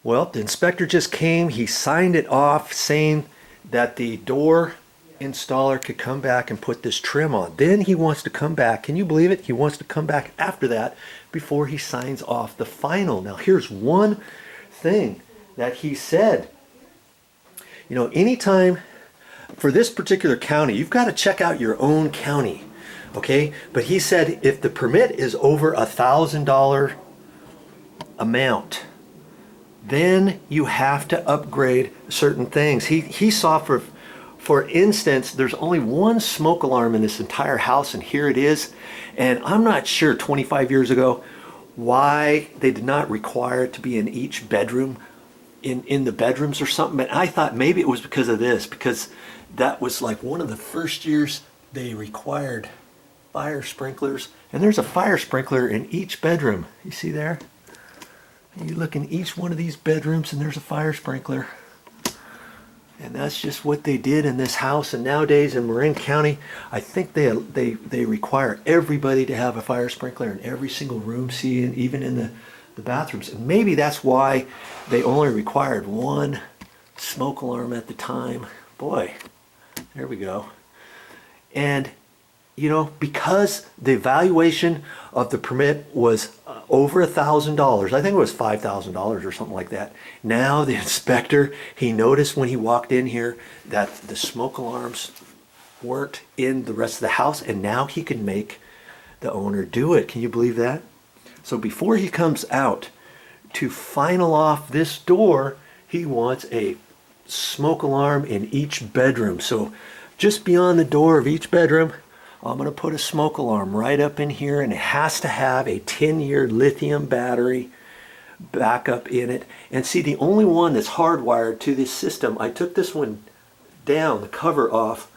Well, the inspector just came, he signed it off saying that the door installer could come back and put this trim on. Then he wants to come back, can you believe it? He wants to come back after that before he signs off the final. Now here's one thing that he said. You know, anytime for this particular county, you've got to check out your own county, okay? But he said if the permit is over $1,000 amount, then you have to upgrade certain things. He saw, for instance, there's only one smoke alarm in this entire house, and here it is. And I'm not sure 25 years ago why they did not require it to be in each bedroom, in the bedrooms or something. But I thought maybe it was because of this, because that was like one of the first years they required fire sprinklers. And there's a fire sprinkler in each bedroom. You see there? You look in each one of these bedrooms and there's a fire sprinkler. And that's just what they did in this house. And nowadays in Marin County, I think they require everybody to have a fire sprinkler in every single room, see, and even in the bathrooms. And maybe that's why they only required one smoke alarm at the time. Boy, there we go. And you know, because the valuation of the permit was over $1,000, I think it was $5,000 or something like that. Now the inspector, he noticed when he walked in here that the smoke alarms weren't in the rest of the house, and now he can make the owner do it. Can you believe that? So before he comes out to final off this door, he wants a smoke alarm in each bedroom. So just beyond the door of each bedroom, I'm going to put a smoke alarm right up in here, and it has to have a 10-year lithium battery backup in it. And see, the only one that's hardwired to this system, I took this one down, the cover off,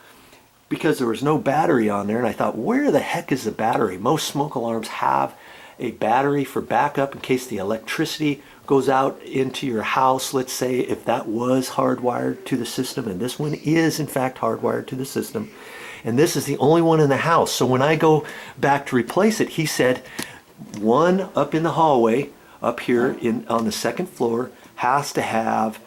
because there was no battery on there, and I thought, where the heck is the battery? Most smoke alarms have a battery for backup in case the electricity goes out into your house, let's say, if that was hardwired to the system, and this one is in fact hardwired to the system. And this is the only one in the house. So when I go back to replace it, he said one up in the hallway, up here on the second floor, has to have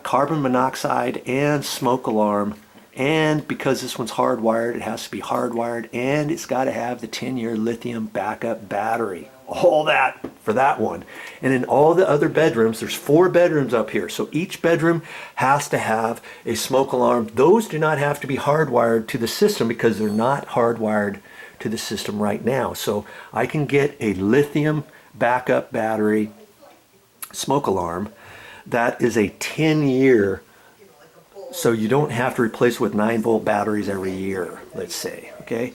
carbon monoxide and smoke alarm. And because this one's hardwired, it has to be hardwired, and it's got to have the 10-year lithium backup battery. All that for that one. And in all the other bedrooms, there's 4 bedrooms up here. So each bedroom has to have a smoke alarm. Those do not have to be hardwired to the system because they're not hardwired to the system right now. So I can get a lithium backup battery smoke alarm that is a 10-year, so you don't have to replace with 9-volt batteries every year, let's say, okay?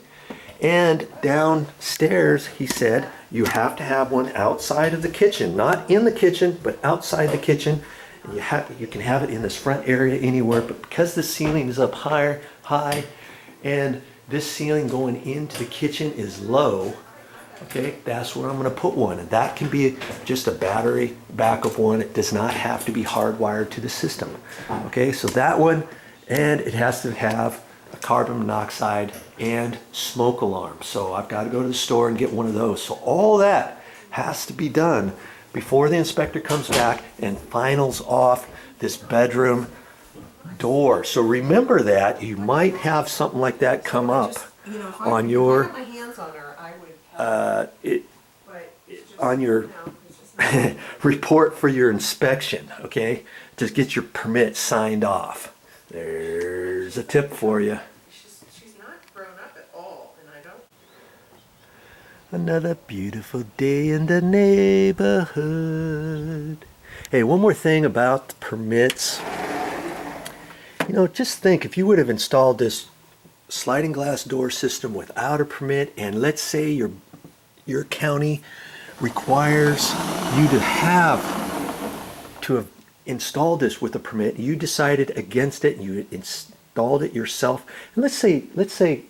And downstairs, he said, you have to have one outside of the kitchen, not in the kitchen, but outside the kitchen. And you can have it in this front area anywhere, but because the ceiling is up high, and this ceiling going into the kitchen is low, okay, that's where I'm going to put one. And that can be just a battery backup one. It does not have to be hardwired to the system. Okay, so that one, and it has to have a carbon monoxide and smoke alarm. So I've got to go to the store and get one of those. So all that has to be done before the inspector comes back and finals off this bedroom door. So remember that. You might have something like that come up on your on your report for your inspection, okay? Just get your permit signed off. There's a tip for you. She's not grown up at all, and I don't. Another beautiful day in the neighborhood. Hey, one more thing about the permits. You know, just think if you would have installed this sliding glass door system without a permit, and let's say your county requires you to have installed this with a permit, you decided against it and you installed it yourself, and let's say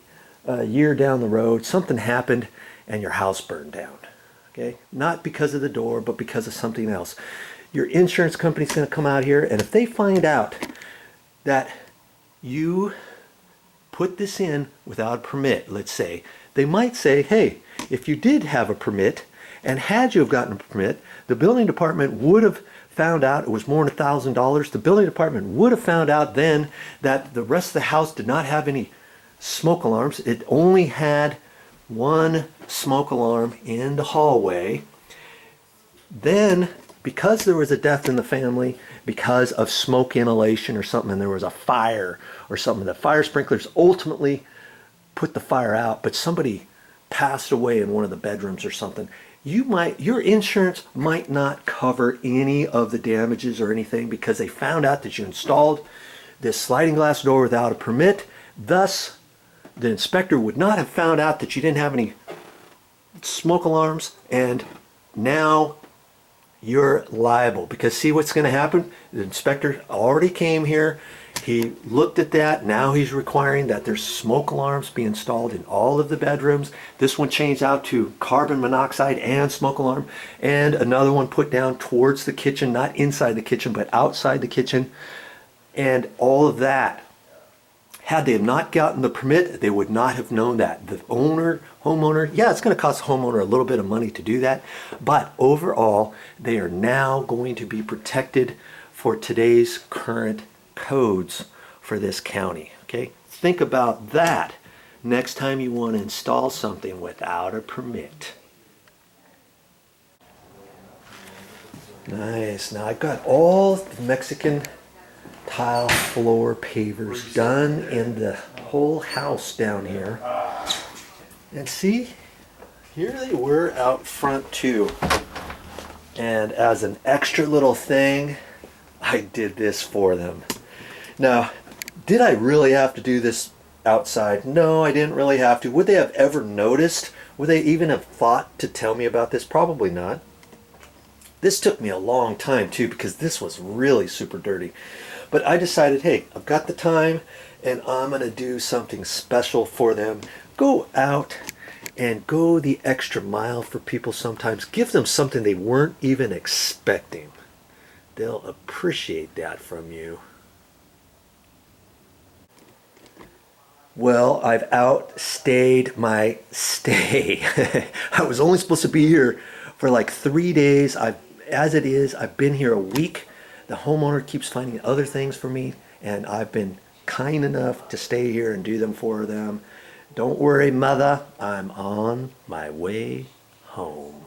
a year down the road something happened and your house burned down, okay, not because of the door but because of something else. Your insurance company's going to come out here, and if they find out that you put this in without a permit, let's say, they might say, hey, if you did have a permit And had you have gotten a permit, the building department would have found out it was more than $1,000. The building department would have found out then that the rest of the house did not have any smoke alarms. It only had one smoke alarm in the hallway. Then, because there was a death in the family because of smoke inhalation or something, and there was a fire or something, the fire sprinklers ultimately put the fire out, but somebody passed away in one of the bedrooms or something, your insurance might not cover any of the damages or anything because they found out that you installed this sliding glass door without a permit. Thus, the inspector would not have found out that you didn't have any smoke alarms, and now you're liable. Because see what's going to happen? The inspector already came here. He looked at that. Now he's requiring that there's smoke alarms be installed in all of the bedrooms. This one changed out to carbon monoxide and smoke alarm, and another one put down towards the kitchen, not inside the kitchen, but outside the kitchen. And all of that, had they have not gotten the permit, they would not have known that. The homeowner, yeah, it's going to cost the homeowner a little bit of money to do that, but overall, they are now going to be protected for today's current codes for this county. Okay, think about that next time you want to install something without a permit. Nice. Now I've got all the Mexican tile floor pavers done in the whole house down here. And see, here they were out front too. And as an extra little thing, I did this for them. Now, did I really have to do this outside? No, I didn't really have to. Would they have ever noticed? Would they even have thought to tell me about this? Probably not. This took me a long time too because this was really super dirty. But I decided, hey, I've got the time and I'm going to do something special for them. Go out and go the extra mile for people sometimes. Give them something they weren't even expecting. They'll appreciate that from you. Well, I've outstayed my stay. I was only supposed to be here for like 3 days. As it is, I've been here a week. The homeowner keeps finding other things for me, and I've been kind enough to stay here and do them for them. Don't worry, mother, I'm on my way home.